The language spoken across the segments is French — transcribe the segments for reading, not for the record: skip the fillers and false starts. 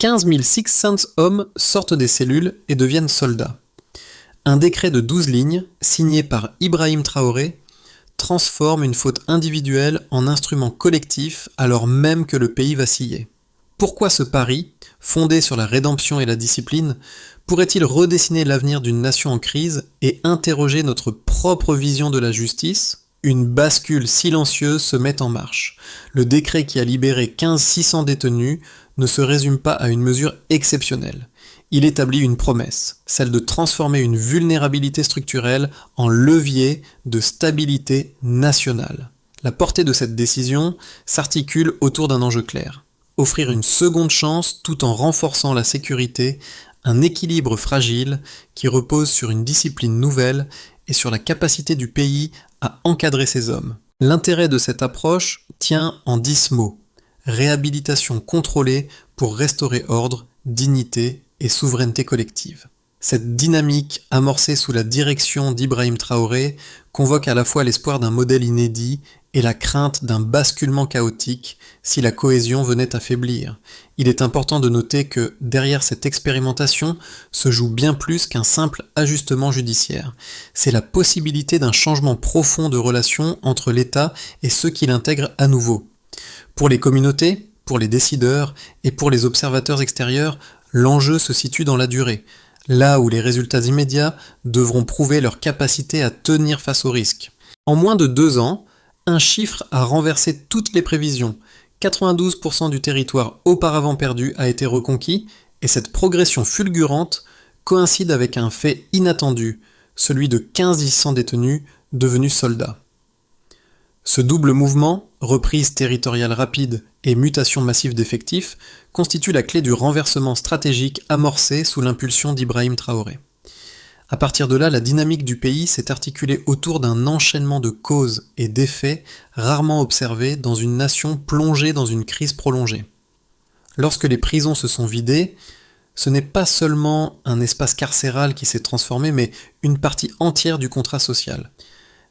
15 600 hommes sortent des cellules et deviennent soldats. Un décret de 12 lignes, signé par Ibrahim Traoré, transforme une faute individuelle en instrument collectif alors même que le pays vacillait. Pourquoi ce pari, fondé sur la rédemption et la discipline, pourrait-il redessiner l'avenir d'une nation en crise et interroger notre propre vision de la justice ? Une bascule silencieuse se met en marche. Le décret qui a libéré 15 600 détenus ne se résume pas à une mesure exceptionnelle. Il établit une promesse, celle de transformer une vulnérabilité structurelle en levier de stabilité nationale. La portée de cette décision s'articule autour d'un enjeu clair. Offrir une seconde chance tout en renforçant la sécurité, un équilibre fragile qui repose sur une discipline nouvelle et sur la capacité du pays à encadrer ses hommes. L'intérêt de cette approche tient en 10 mots. Réhabilitation contrôlée pour restaurer ordre, dignité et souveraineté collective. Cette dynamique amorcée sous la direction d'Ibrahim Traoré convoque à la fois l'espoir d'un modèle inédit et la crainte d'un basculement chaotique si la cohésion venait à faiblir. Il est important de noter que derrière cette expérimentation se joue bien plus qu'un simple ajustement judiciaire. C'est la possibilité d'un changement profond de relation entre l'État et ceux qui l'intègrent à nouveau. Pour les communautés, pour les décideurs et pour les observateurs extérieurs, l'enjeu se situe dans la durée, là où les résultats immédiats devront prouver leur capacité à tenir face aux risques. En moins de 2 ans, un chiffre a renversé toutes les prévisions. 92% du territoire auparavant perdu a été reconquis, et cette progression fulgurante coïncide avec un fait inattendu, celui de 15 600 détenus devenus soldats. Ce double mouvement, reprise territoriale rapide et mutation massive d'effectifs, constitue la clé du renversement stratégique amorcé sous l'impulsion d'Ibrahim Traoré. À partir de là, la dynamique du pays s'est articulée autour d'un enchaînement de causes et d'effets rarement observés dans une nation plongée dans une crise prolongée. Lorsque les prisons se sont vidées, ce n'est pas seulement un espace carcéral qui s'est transformé, mais une partie entière du contrat social.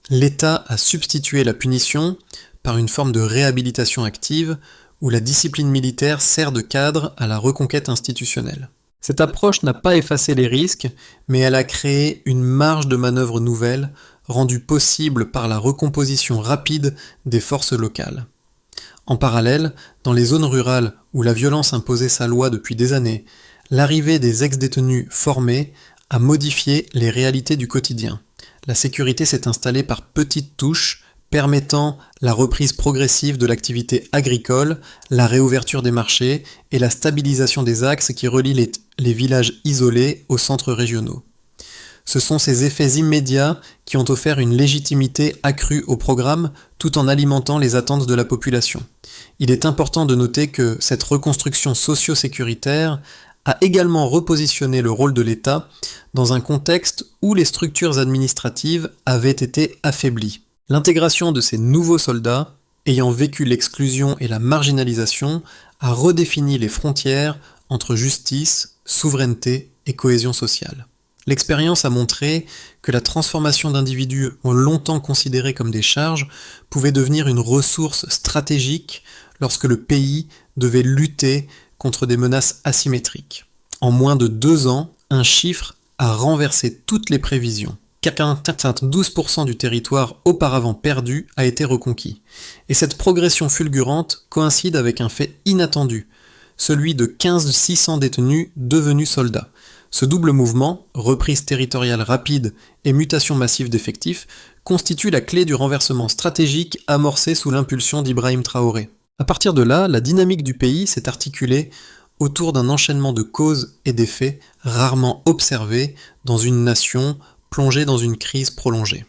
L'État a substitué la punition par une forme de réhabilitation active où la discipline militaire sert de cadre à la reconquête institutionnelle. Cette approche n'a pas effacé les risques, mais elle a créé une marge de manœuvre nouvelle, rendue possible par la recomposition rapide des forces locales. En parallèle, dans les zones rurales où la violence imposait sa loi depuis des années, l'arrivée des ex-détenus formés a modifié les réalités du quotidien. La sécurité s'est installée par petites touches, permettant la reprise progressive de l'activité agricole, la réouverture des marchés et la stabilisation des axes qui relient les villages isolés aux centres régionaux. Ce sont ces effets immédiats qui ont offert une légitimité accrue au programme tout en alimentant les attentes de la population. Il est important de noter que cette reconstruction socio-sécuritaire a également repositionné le rôle de l'État dans un contexte où les structures administratives avaient été affaiblies. L'intégration de ces nouveaux soldats, ayant vécu l'exclusion et la marginalisation, a redéfini les frontières entre justice, souveraineté et cohésion sociale. L'expérience a montré que la transformation d'individus longtemps considérés comme des charges pouvait devenir une ressource stratégique lorsque le pays devait lutter contre des menaces asymétriques. En moins de 2 ans, un chiffre a renversé toutes les prévisions. 12% du territoire auparavant perdu a été reconquis. Et cette progression fulgurante coïncide avec un fait inattendu, celui de 15 600 détenus devenus soldats. Ce double mouvement, reprise territoriale rapide et mutation massive d'effectifs, constitue la clé du renversement stratégique amorcé sous l'impulsion d'Ibrahim Traoré. À partir de là, la dynamique du pays s'est articulée autour d'un enchaînement de causes et d'effets rarement observés dans une nation plongée dans une crise prolongée.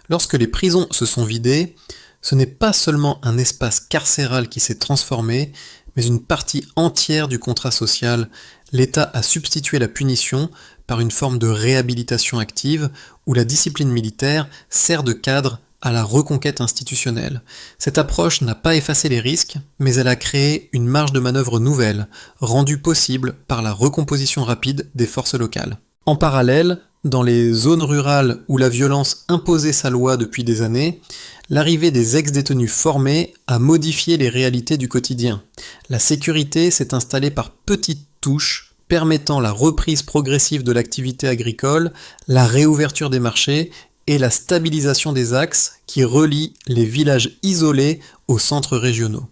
Lorsque les prisons se sont vidées, ce n'est pas seulement un espace carcéral qui s'est transformé, mais une partie entière du contrat social. L'État a substitué la punition par une forme de réhabilitation active où la discipline militaire sert de cadre à la reconquête institutionnelle. Cette approche n'a pas effacé les risques, mais elle a créé une marge de manœuvre nouvelle, rendue possible par la recomposition rapide des forces locales. En parallèle, dans les zones rurales où la violence imposait sa loi depuis des années, L'arrivée des ex-détenus formés a modifié les réalités du quotidien. La sécurité s'est installée par petites touches, permettant la reprise progressive de l'activité agricole, la réouverture des marchés et la stabilisation des axes qui relient les villages isolés aux centres régionaux.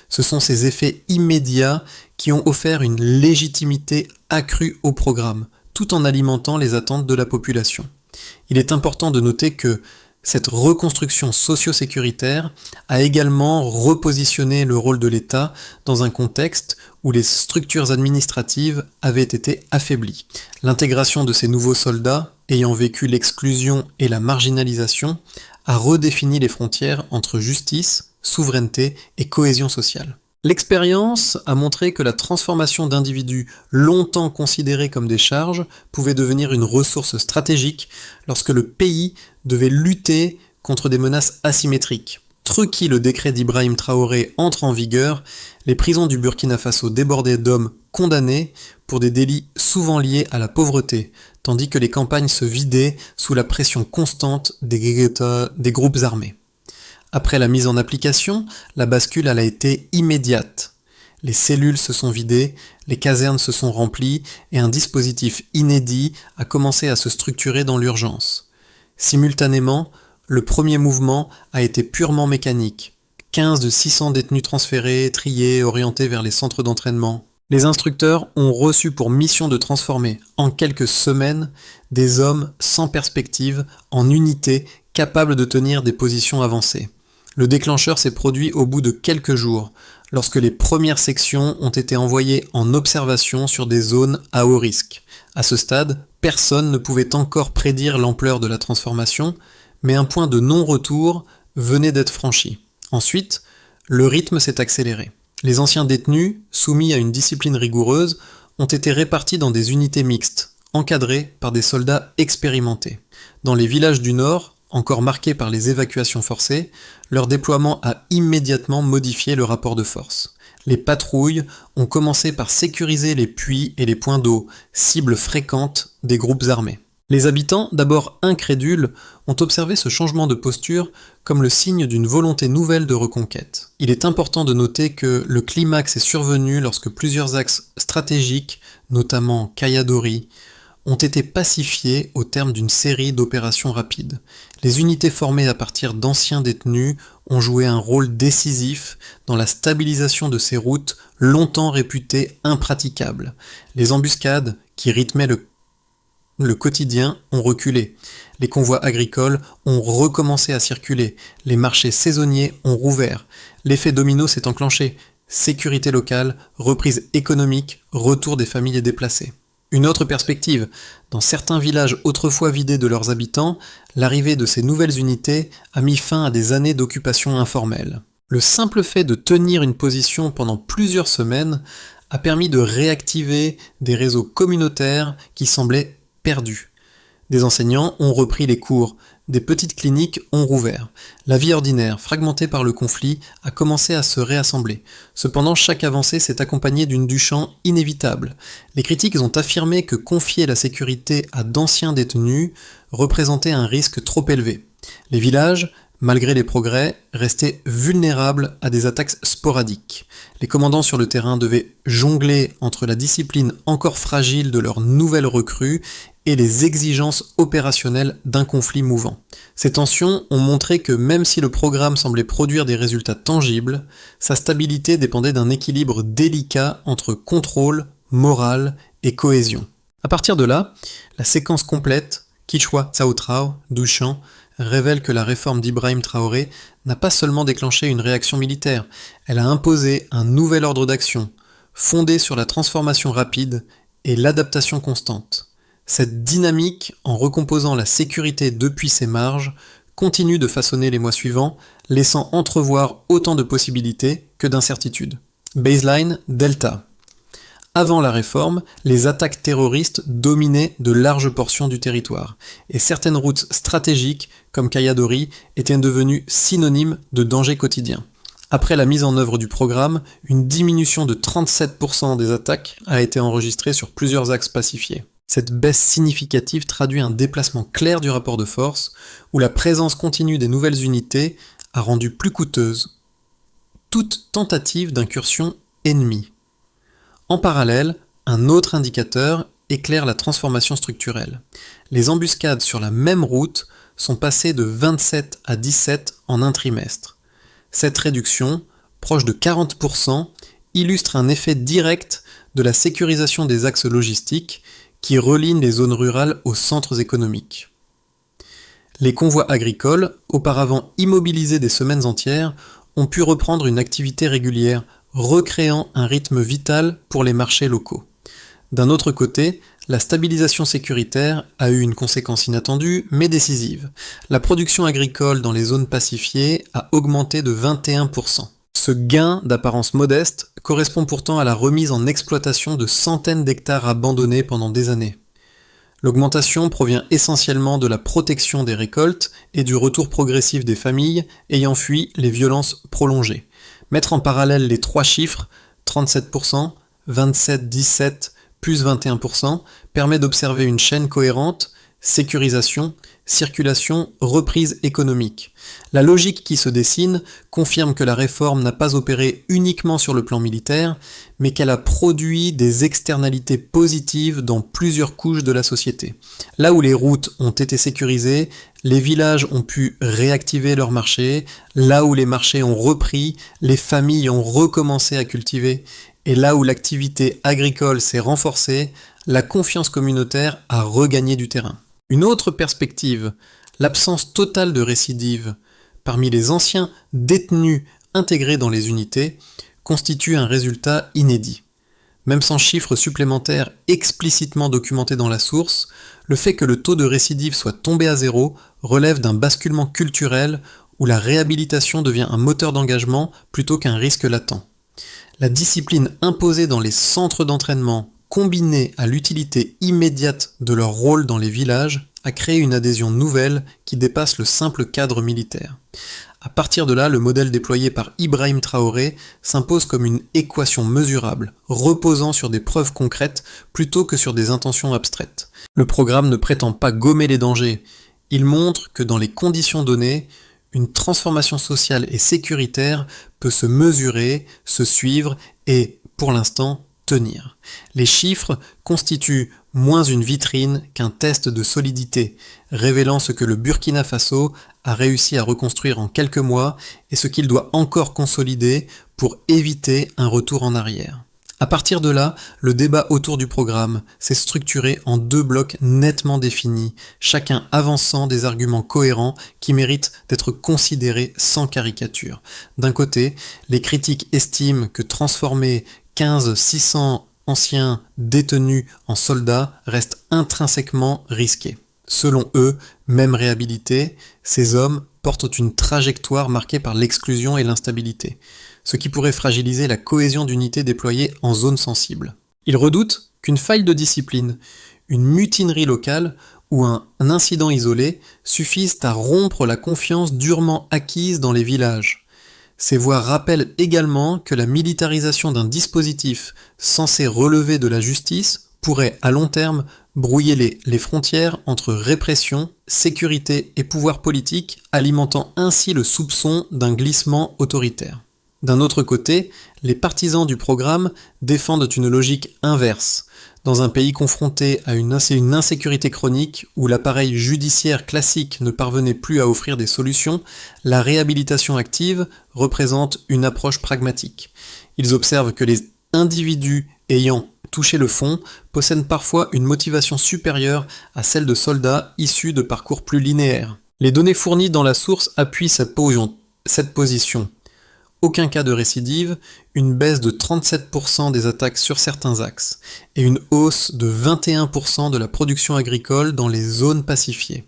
Ce sont ces effets immédiats qui ont offert une légitimité accrue au programme, tout en alimentant les attentes de la population. Il est important de noter que cette reconstruction socio-sécuritaire a également repositionné le rôle de l'État dans un contexte où les structures administratives avaient été affaiblies. L'intégration de ces nouveaux soldats, ayant vécu l'exclusion et la marginalisation, a redéfini les frontières entre justice, souveraineté et cohésion sociale. L'expérience a montré que la transformation d'individus longtemps considérés comme des charges pouvait devenir une ressource stratégique lorsque le pays devait lutter contre des menaces asymétriques. Truquis le décret d'Ibrahim Traoré entre en vigueur, les prisons du Burkina Faso débordaient d'hommes condamnés pour des délits souvent liés à la pauvreté, tandis que les campagnes se vidaient sous la pression constante des groupes armés. Après la mise en application, la bascule a été immédiate. Les cellules se sont vidées, les casernes se sont remplies et un dispositif inédit a commencé à se structurer dans l'urgence. Simultanément, le premier mouvement a été purement mécanique. 15 de 600 détenus transférés, triés, orientés vers les centres d'entraînement. Les instructeurs ont reçu pour mission de transformer, en quelques semaines, des hommes sans perspective en unités capables de tenir des positions avancées. Le déclencheur s'est produit au bout de quelques jours, lorsque les premières sections ont été envoyées en observation sur des zones à haut risque. À ce stade, personne ne pouvait encore prédire l'ampleur de la transformation, mais un point de non-retour venait d'être franchi. Ensuite, le rythme s'est accéléré. Les anciens détenus, soumis à une discipline rigoureuse, ont été répartis dans des unités mixtes, encadrées par des soldats expérimentés. Dans les villages du Nord, encore marqués par les évacuations forcées, leur déploiement a immédiatement modifié le rapport de force. Les patrouilles ont commencé par sécuriser les puits et les points d'eau, cibles fréquentes des groupes armés. Les habitants, d'abord incrédules, ont observé ce changement de posture comme le signe d'une volonté nouvelle de reconquête. Il est important de noter que le climax est survenu lorsque plusieurs axes stratégiques, notamment Kayadori, ont été pacifiés au terme d'une série d'opérations rapides. Les unités formées à partir d'anciens détenus ont joué un rôle décisif dans la stabilisation de ces routes longtemps réputées impraticables. Les embuscades qui rythmaient le quotidien ont reculé. Les convois agricoles ont recommencé à circuler. Les marchés saisonniers ont rouvert. L'effet domino s'est enclenché. Sécurité locale, reprise économique, retour des familles déplacées. Une autre perspective, dans certains villages autrefois vidés de leurs habitants, l'arrivée de ces nouvelles unités a mis fin à des années d'occupation informelle. Le simple fait de tenir une position pendant plusieurs semaines a permis de réactiver des réseaux communautaires qui semblaient perdus. Des enseignants ont repris les cours, des petites cliniques ont rouvert. La vie ordinaire, fragmentée par le conflit, a commencé à se réassembler. Cependant, chaque avancée s'est accompagnée d'une Duchamp inévitable. Les critiques ont affirmé que confier la sécurité à d'anciens détenus représentait un risque trop élevé. Les villages, malgré les progrès, restaient vulnérables à des attaques sporadiques. Les commandants sur le terrain devaient jongler entre la discipline encore fragile de leurs nouvelles recrues et les exigences opérationnelles d'un conflit mouvant. Ces tensions ont montré que même si le programme semblait produire des résultats tangibles, sa stabilité dépendait d'un équilibre délicat entre contrôle, morale et cohésion. À partir de là, la séquence complète, Kichwa Cao Trao, Duchamp, révèle que la réforme d'Ibrahim Traoré n'a pas seulement déclenché une réaction militaire, elle a imposé un nouvel ordre d'action, fondé sur la transformation rapide et l'adaptation constante. Cette dynamique, en recomposant la sécurité depuis ses marges, continue de façonner les mois suivants, laissant entrevoir autant de possibilités que d'incertitudes. Baseline Delta. Avant la réforme, les attaques terroristes dominaient de larges portions du territoire, et certaines routes stratégiques, comme Kayadori, étaient devenues synonymes de danger quotidien. Après la mise en œuvre du programme, une diminution de 37% des attaques a été enregistrée sur plusieurs axes pacifiés. Cette baisse significative traduit un déplacement clair du rapport de force, où la présence continue des nouvelles unités a rendu plus coûteuse toute tentative d'incursion ennemie. En parallèle, un autre indicateur éclaire la transformation structurelle. Les embuscades sur la même route sont passées de 27 à 17 en un trimestre. Cette réduction, proche de 40%, illustre un effet direct de la sécurisation des axes logistiques qui relient les zones rurales aux centres économiques. Les convois agricoles, auparavant immobilisés des semaines entières, ont pu reprendre une activité régulière, recréant un rythme vital pour les marchés locaux. D'un autre côté, la stabilisation sécuritaire a eu une conséquence inattendue, mais décisive. La production agricole dans les zones pacifiées a augmenté de 21%. Ce gain d'apparence modeste correspond pourtant à la remise en exploitation de centaines d'hectares abandonnés pendant des années. L'augmentation provient essentiellement de la protection des récoltes et du retour progressif des familles ayant fui les violences prolongées. Mettre en parallèle les trois chiffres, 37%, 27, 17, plus 21%, permet d'observer une chaîne cohérente, sécurisation, circulation, reprise économique. La logique qui se dessine confirme que la réforme n'a pas opéré uniquement sur le plan militaire, mais qu'elle a produit des externalités positives dans plusieurs couches de la société. Là où les routes ont été sécurisées, les villages ont pu réactiver leurs marchés, là où les marchés ont repris, les familles ont recommencé à cultiver, et là où l'activité agricole s'est renforcée, la confiance communautaire a regagné du terrain. Une autre perspective, l'absence totale de récidive parmi les anciens détenus intégrés dans les unités, constitue un résultat inédit. Même sans chiffres supplémentaires explicitement documentés dans la source, le fait que le taux de récidive soit tombé à zéro relève d'un basculement culturel où la réhabilitation devient un moteur d'engagement plutôt qu'un risque latent. La discipline imposée dans les centres d'entraînement, combinée à l'utilité immédiate de leur rôle dans les villages, a créé une adhésion nouvelle qui dépasse le simple cadre militaire. À partir de là, le modèle déployé par Ibrahim Traoré s'impose comme une équation mesurable, reposant sur des preuves concrètes plutôt que sur des intentions abstraites. Le programme ne prétend pas gommer les dangers, il montre que dans les conditions données, une transformation sociale et sécuritaire peut se mesurer, se suivre et, pour l'instant, tenir. Les chiffres constituent moins une vitrine qu'un test de solidité, révélant ce que le Burkina Faso a réussi à reconstruire en quelques mois et ce qu'il doit encore consolider pour éviter un retour en arrière. À partir de là, le débat autour du programme s'est structuré en deux blocs nettement définis, chacun avançant des arguments cohérents qui méritent d'être considérés sans caricature. D'un côté, les critiques estiment que transformer 600 anciens détenus en soldats reste intrinsèquement risqué. Selon eux, même réhabilités, ces hommes portent une trajectoire marquée par l'exclusion et l'instabilité, ce qui pourrait fragiliser la cohésion d'unités déployées en zone sensible. Ils redoutent qu'une faille de discipline, une mutinerie locale ou un incident isolé suffisent à rompre la confiance durement acquise dans les villages. Ces voix rappellent également que la militarisation d'un dispositif censé relever de la justice pourrait, à long terme, brouiller les frontières entre répression, sécurité et pouvoir politique, alimentant ainsi le soupçon d'un glissement autoritaire. D'un autre côté, les partisans du programme défendent une logique inverse. Dans un pays confronté à une insécurité chronique où l'appareil judiciaire classique ne parvenait plus à offrir des solutions, la réhabilitation active représente une approche pragmatique. Ils observent que les individus ayant touché le fond possèdent parfois une motivation supérieure à celle de soldats issus de parcours plus linéaires. Les données fournies dans la source appuient cette position. Aucun cas de récidive, une baisse de 37% des attaques sur certains axes, et une hausse de 21% de la production agricole dans les zones pacifiées.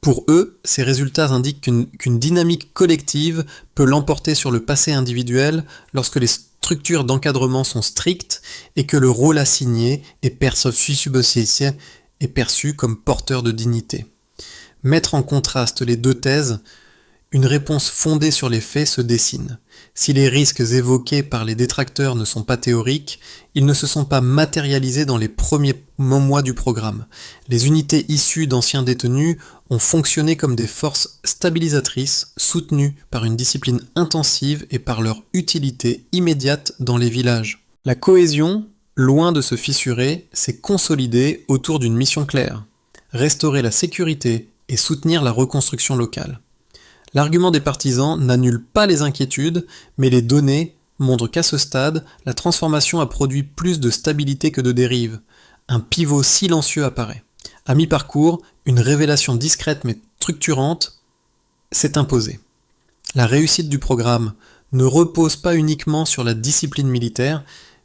Pour eux, ces résultats indiquent qu'une dynamique collective peut l'emporter sur le passé individuel lorsque les structures d'encadrement sont strictes et que le rôle assigné est perçu comme porteur de dignité. Mettre en contraste les deux thèses, une réponse fondée sur les faits se dessine. Si les risques évoqués par les détracteurs ne sont pas théoriques, ils ne se sont pas matérialisés dans les premiers mois du programme. Les unités issues d'anciens détenus ont fonctionné comme des forces stabilisatrices soutenues par une discipline intensive et par leur utilité immédiate dans les villages. La cohésion, loin de se fissurer, s'est consolidée autour d'une mission claire: restaurer la sécurité et soutenir la reconstruction locale. L'argument des partisans n'annule pas les inquiétudes, mais les données montrent qu'à ce stade, la transformation a produit plus de stabilité que de dérive. Un pivot silencieux apparaît. À mi-parcours, une révélation discrète mais structurante s'est imposée. La réussite du programme ne repose pas uniquement sur la discipline militaire,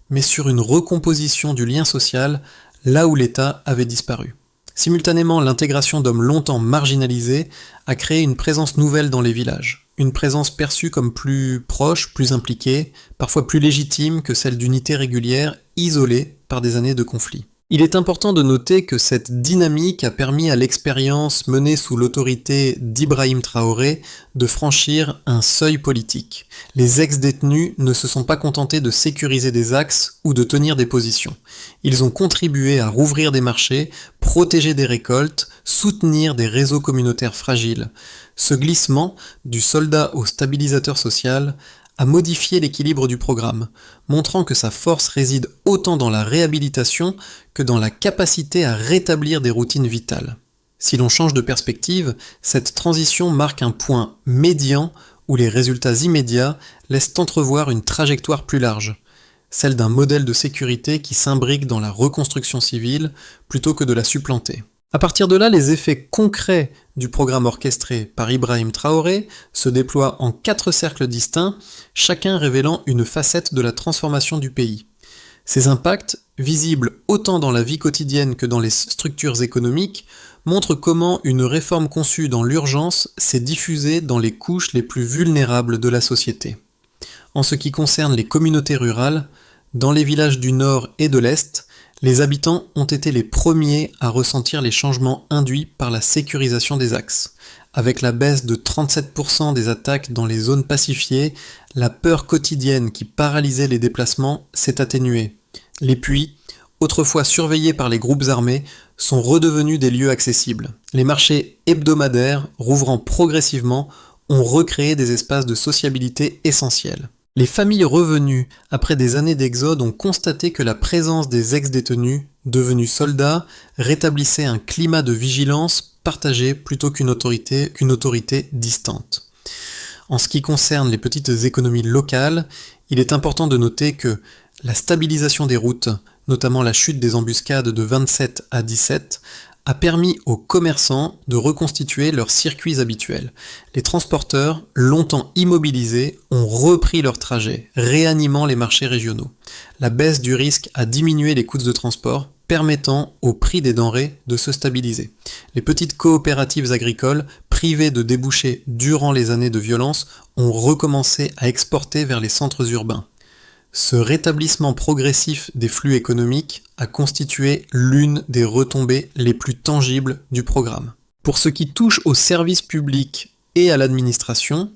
mais sur une recomposition du lien social là où l'État avait disparu. Simultanément, l'intégration d'hommes longtemps marginalisés a créé une présence nouvelle dans les villages. Une présence perçue comme plus proche, plus impliquée, parfois plus légitime que celle d'unités régulières isolées par des années de conflit. Il est important de noter que cette dynamique a permis à l'expérience menée sous l'autorité d'Ibrahim Traoré de franchir un seuil politique. Les ex-détenus ne se sont pas contentés de sécuriser des axes ou de tenir des positions. Ils ont contribué à rouvrir des marchés, protéger des récoltes, soutenir des réseaux communautaires fragiles. Ce glissement, du soldat au stabilisateur social, a modifié l'équilibre du programme, montrant que sa force réside autant dans la réhabilitation que dans la capacité à rétablir des routines vitales. Si l'on change de perspective, cette transition marque un point médian où les résultats immédiats laissent entrevoir une trajectoire plus large, celle d'un modèle de sécurité qui s'imbrique dans la reconstruction civile plutôt que de la supplanter. À partir de là, les effets concrets du programme orchestré par Ibrahim Traoré se déploient en 4 cercles distincts, chacun révélant une facette de la transformation du pays. Ces impacts, visibles autant dans la vie quotidienne que dans les structures économiques, montrent comment une réforme conçue dans l'urgence s'est diffusée dans les couches les plus vulnérables de la société. En ce qui concerne les communautés rurales, dans les villages du Nord et de l'Est, les habitants ont été les premiers à ressentir les changements induits par la sécurisation des axes. Avec la baisse de 37% des attaques dans les zones pacifiées, la peur quotidienne qui paralysait les déplacements s'est atténuée. Les puits, autrefois surveillés par les groupes armés, sont redevenus des lieux accessibles. Les marchés hebdomadaires, rouvrant progressivement, ont recréé des espaces de sociabilité essentiels. Les familles revenues après des années d'exode ont constaté que la présence des ex-détenus, devenus soldats, rétablissait un climat de vigilance partagé plutôt qu'une autorité distante. En ce qui concerne les petites économies locales, il est important de noter que la stabilisation des routes, notamment la chute des embuscades de 27 à 17, a permis aux commerçants de reconstituer leurs circuits habituels. Les transporteurs, longtemps immobilisés, ont repris leur trajet, réanimant les marchés régionaux. La baisse du risque a diminué les coûts de transport, permettant au prix des denrées de se stabiliser. Les petites coopératives agricoles, privées de débouchés durant les années de violence, ont recommencé à exporter vers les centres urbains. Ce rétablissement progressif des flux économiques a constitué l'une des retombées les plus tangibles du programme. Pour ce qui touche aux services publics et à l'administration,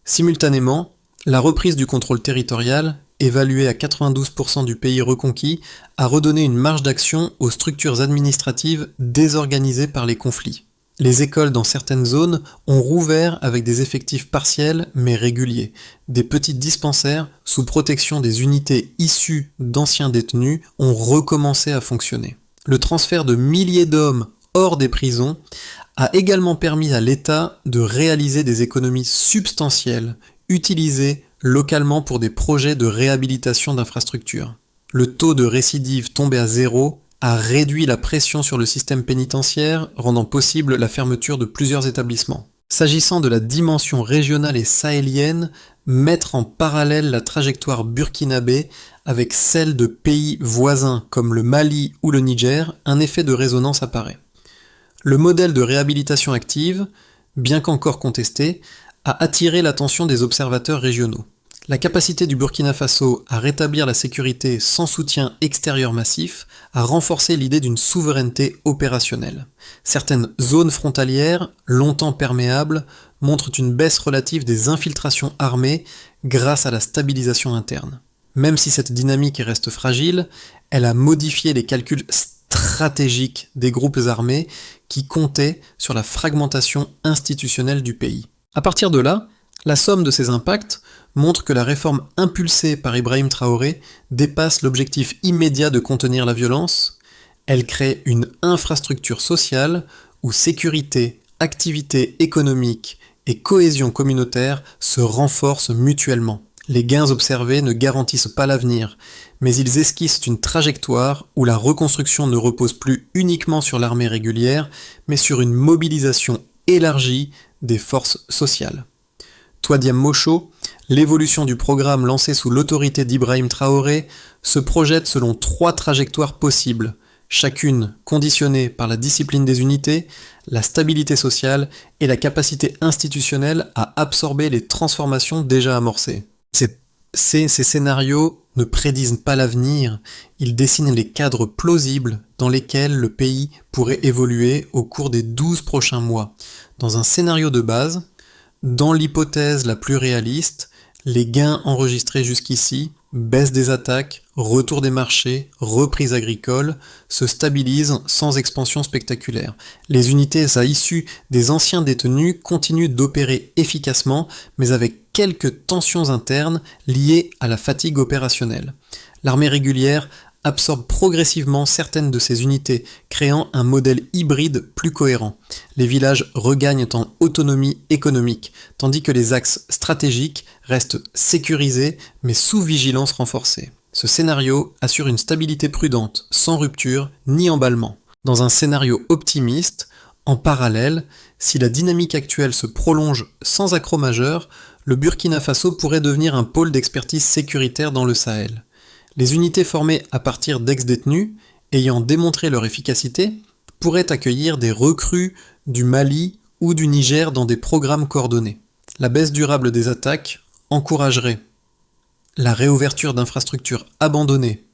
simultanément, la reprise du contrôle territorial, évaluée à 92% du pays reconquis, a redonné une marge d'action aux structures administratives désorganisées par les conflits. Les écoles dans certaines zones ont rouvert avec des effectifs partiels mais réguliers. Des petits dispensaires, sous protection des unités issues d'anciens détenus, ont recommencé à fonctionner. Le transfert de milliers d'hommes hors des prisons a également permis à l'État de réaliser des économies substantielles, utilisées localement pour des projets de réhabilitation d'infrastructures. Le taux de récidive tombé à 0 a réduit la pression sur le système pénitentiaire, rendant possible la fermeture de plusieurs établissements. S'agissant de la dimension régionale et sahélienne, mettre en parallèle la trajectoire burkinabé avec celle de pays voisins comme le Mali ou le Niger, un effet de résonance apparaît. Le modèle de réhabilitation active, bien qu'encore contesté, a attiré l'attention des observateurs régionaux. La capacité du Burkina Faso à rétablir la sécurité sans soutien extérieur massif a renforcé l'idée d'une souveraineté opérationnelle. Certaines zones frontalières, longtemps perméables, montrent une baisse relative des infiltrations armées grâce à la stabilisation interne. Même si cette dynamique reste fragile, elle a modifié les calculs stratégiques des groupes armés qui comptaient sur la fragmentation institutionnelle du pays. À partir de là, la somme de ces impacts montre que la réforme impulsée par Ibrahim Traoré dépasse l'objectif immédiat de contenir la violence. Elle crée une infrastructure sociale où sécurité, activité économique et cohésion communautaire se renforcent mutuellement. Les gains observés ne garantissent pas l'avenir, mais ils esquissent une trajectoire où la reconstruction ne repose plus uniquement sur l'armée régulière, mais sur une mobilisation élargie des forces sociales. Touadéam Mocho, l'évolution du programme lancé sous l'autorité d'Ibrahim Traoré se projette selon 3 trajectoires possibles, chacune conditionnée par la discipline des unités, la stabilité sociale et la capacité institutionnelle à absorber les transformations déjà amorcées. Ces scénarios ne prédisent pas l'avenir, ils dessinent les cadres plausibles dans lesquels le pays pourrait évoluer au cours des 12 prochains mois. Dans un scénario de base, dans l'hypothèse la plus réaliste, les gains enregistrés jusqu'ici, baisse des attaques, retour des marchés, reprise agricole, se stabilisent sans expansion spectaculaire. Les unités issues des anciens détenus continuent d'opérer efficacement, mais avec quelques tensions internes liées à la fatigue opérationnelle. L'armée régulière absorbe progressivement certaines de ces unités, créant un modèle hybride plus cohérent. Les villages regagnent en autonomie économique, tandis que les axes stratégiques restent sécurisés mais sous vigilance renforcée. Ce scénario assure une stabilité prudente, sans rupture ni emballement. Dans un scénario optimiste, en parallèle, si la dynamique actuelle se prolonge sans accroc majeur, le Burkina Faso pourrait devenir un pôle d'expertise sécuritaire dans le Sahel. Les unités formées à partir d'ex-détenus, ayant démontré leur efficacité, pourraient accueillir des recrues du Mali ou du Niger dans des programmes coordonnés. La baisse durable des attaques encouragerait la réouverture d'infrastructures abandonnées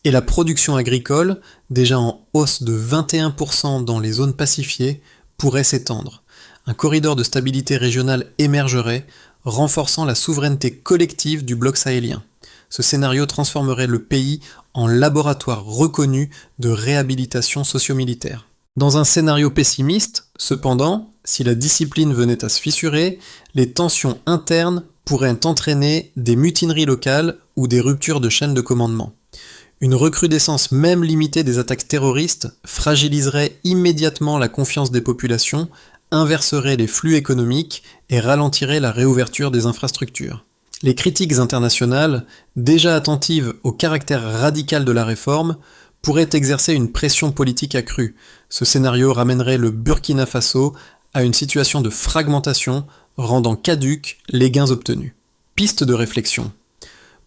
et la production agricole, déjà en hausse de 21% dans les zones pacifiées, pourrait s'étendre. Un corridor de stabilité régionale émergerait, renforçant la souveraineté collective du bloc sahélien. Ce scénario transformerait le pays en laboratoire reconnu de réhabilitation socio-militaire. Dans un scénario pessimiste, cependant, si la discipline venait à se fissurer, les tensions internes pourraient entraîner des mutineries locales ou des ruptures de chaîne de commandement. Une recrudescence même limitée des attaques terroristes fragiliserait immédiatement la confiance des populations, inverserait les flux économiques et ralentirait la réouverture des infrastructures. Les critiques internationales, déjà attentives au caractère radical de la réforme, pourraient exercer une pression politique accrue. Ce scénario ramènerait le Burkina Faso à une situation de fragmentation, rendant caducs les gains obtenus. Piste de réflexion.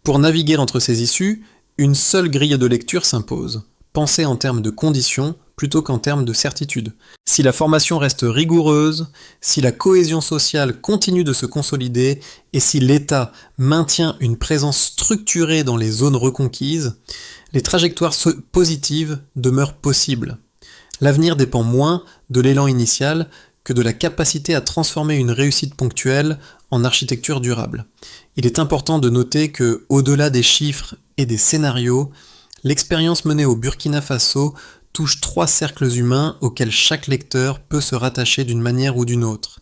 Pour naviguer entre ces issues, une seule grille de lecture s'impose. Penser en termes de conditions plutôt qu'en termes de certitude. Si la formation reste rigoureuse, si la cohésion sociale continue de se consolider et si l'État maintient une présence structurée dans les zones reconquises, les trajectoires positives demeurent possibles. L'avenir dépend moins de l'élan initial que de la capacité à transformer une réussite ponctuelle en architecture durable. Il est important de noter que, au-delà des chiffres et des scénarios, l'expérience menée au Burkina Faso touche 3 cercles humains auxquels chaque lecteur peut se rattacher d'une manière ou d'une autre.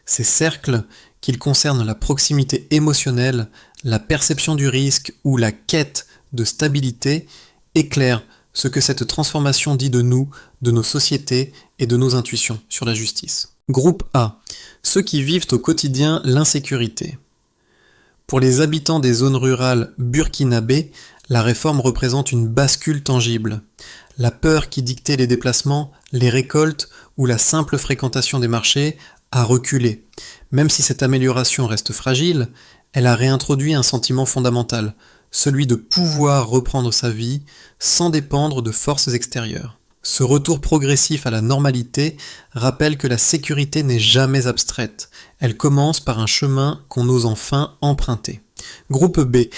Ces cercles, qu'ils concernent la proximité émotionnelle, la perception du risque ou la quête de stabilité, éclairent ce que cette transformation dit de nous, de nos sociétés et de nos intuitions sur la justice. Groupe A. Ceux qui vivent au quotidien l'insécurité. Pour les habitants des zones rurales burkinabés, la réforme représente une bascule tangible. La peur qui dictait les déplacements, les récoltes ou la simple fréquentation des marchés a reculé. Même si cette amélioration reste fragile, elle a réintroduit un sentiment fondamental, celui de pouvoir reprendre sa vie sans dépendre de forces extérieures. Ce retour progressif à la normalité rappelle que la sécurité n'est jamais abstraite. Elle commence par un chemin qu'on ose enfin emprunter. Groupe B.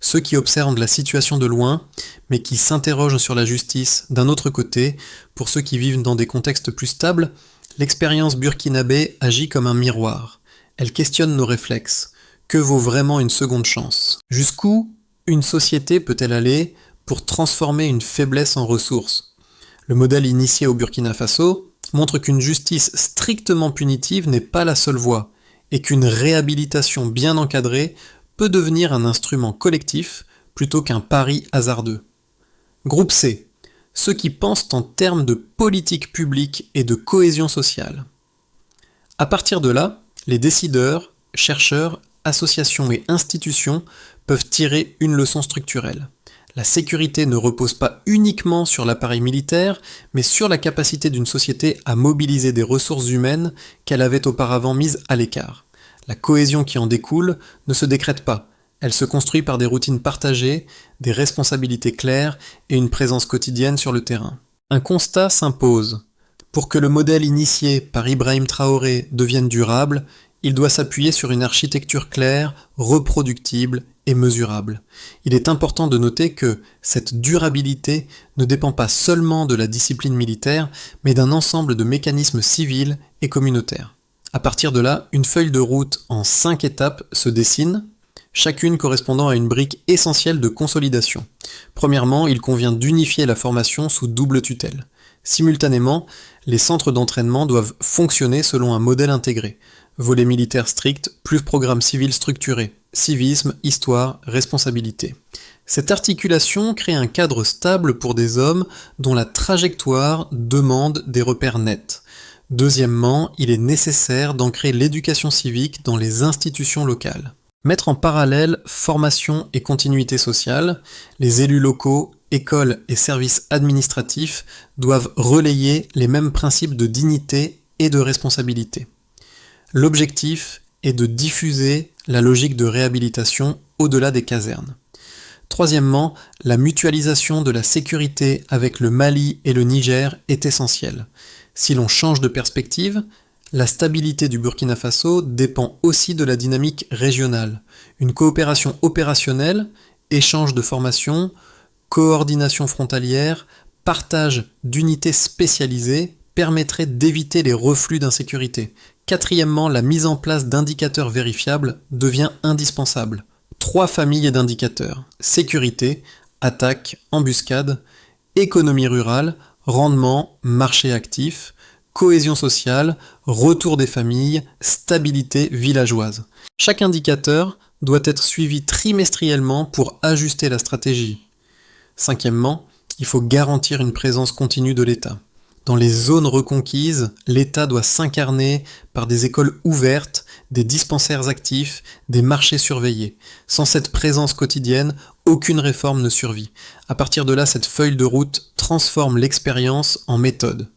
Ceux qui observent la situation de loin, mais qui s'interrogent sur la justice d'un autre côté. Pour ceux qui vivent dans des contextes plus stables, l'expérience burkinabé agit comme un miroir. Elle questionne nos réflexes. Que vaut vraiment une seconde chance? Jusqu'où une société peut-elle aller pour transformer une faiblesse en ressource? Le modèle initié au Burkina Faso montre qu'une justice strictement punitive n'est pas la seule voie et qu'une réhabilitation bien encadrée peut devenir un instrument collectif plutôt qu'un pari hasardeux. Groupe C. Ceux qui pensent en termes de politique publique et de cohésion sociale. À partir de là, les décideurs, chercheurs, associations et institutions peuvent tirer une leçon structurelle. La sécurité ne repose pas uniquement sur l'appareil militaire, mais sur la capacité d'une société à mobiliser des ressources humaines qu'elle avait auparavant mises à l'écart. La cohésion qui en découle ne se décrète pas, elle se construit par des routines partagées, des responsabilités claires et une présence quotidienne sur le terrain. Un constat s'impose. Pour que le modèle initié par Ibrahim Traoré devienne durable, il doit s'appuyer sur une architecture claire, reproductible et mesurable. Il est important de noter que cette durabilité ne dépend pas seulement de la discipline militaire, mais d'un ensemble de mécanismes civils et communautaires. À partir de là, une feuille de route en 5 étapes se dessine, chacune correspondant à une brique essentielle de consolidation. Premièrement, il convient d'unifier la formation sous double tutelle. Simultanément, les centres d'entraînement doivent fonctionner selon un modèle intégré. Volet militaire strict, plus programme civil structuré, civisme, histoire, responsabilité. Cette articulation crée un cadre stable pour des hommes dont la trajectoire demande des repères nets. Deuxièmement, il est nécessaire d'ancrer l'éducation civique dans les institutions locales. Mettre en parallèle formation et continuité sociale, les élus locaux, écoles et services administratifs doivent relayer les mêmes principes de dignité et de responsabilité. L'objectif est de diffuser la logique de réhabilitation au-delà des casernes. Troisièmement, la mutualisation de la sécurité avec le Mali et le Niger est essentielle. Si l'on change de perspective, la stabilité du Burkina Faso dépend aussi de la dynamique régionale. Une coopération opérationnelle, échange de formations, coordination frontalière, partage d'unités spécialisées permettrait d'éviter les reflux d'insécurité. Quatrièmement, la mise en place d'indicateurs vérifiables devient indispensable. 3 familles d'indicateurs: sécurité, attaque, embuscade, économie rurale, rendement, marché actif, cohésion sociale, retour des familles, stabilité villageoise. Chaque indicateur doit être suivi trimestriellement pour ajuster la stratégie. Cinquièmement, il faut garantir une présence continue de l'État. Dans les zones reconquises, l'État doit s'incarner par des écoles ouvertes, des dispensaires actifs, des marchés surveillés. Sans cette présence quotidienne, aucune réforme ne survit. À partir de là, cette feuille de route transforme l'expérience en méthode.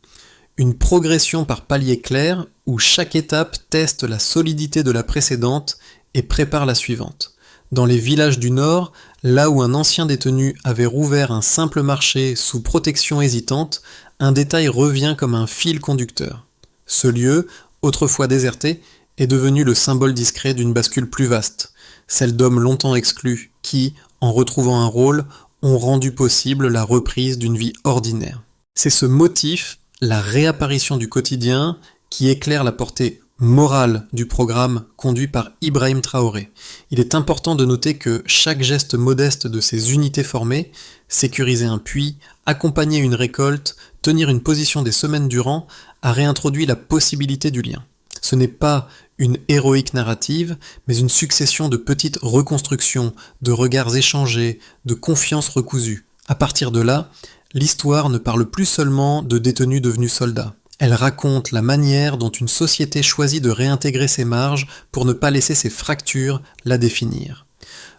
Une progression par palier clair où chaque étape teste la solidité de la précédente et prépare la suivante. Dans les villages du Nord, là où un ancien détenu avait rouvert un simple marché sous protection hésitante, un détail revient comme un fil conducteur. Ce lieu, autrefois déserté, est devenu le symbole discret d'une bascule plus vaste, celle d'hommes longtemps exclus qui, en retrouvant un rôle, ont rendu possible la reprise d'une vie ordinaire. C'est ce motif, la réapparition du quotidien, qui éclaire la portée morale du programme conduit par Ibrahim Traoré. Il est important de noter que chaque geste modeste de ces unités formées, sécuriser un puits, accompagner une récolte, tenir une position des semaines durant, a réintroduit la possibilité du lien. Ce n'est pas une héroïque narrative, mais une succession de petites reconstructions, de regards échangés, de confiance recousue. À partir de là, l'histoire ne parle plus seulement de détenus devenus soldats. Elle raconte la manière dont une société choisit de réintégrer ses marges pour ne pas laisser ses fractures la définir.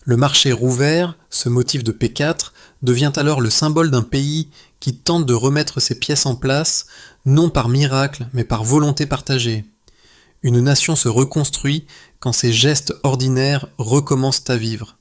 Le marché rouvert, ce motif de P4, devient alors le symbole d'un pays qui tente de remettre ses pièces en place, non par miracle, mais par volonté partagée. Une nation se reconstruit quand ses gestes ordinaires recommencent à vivre.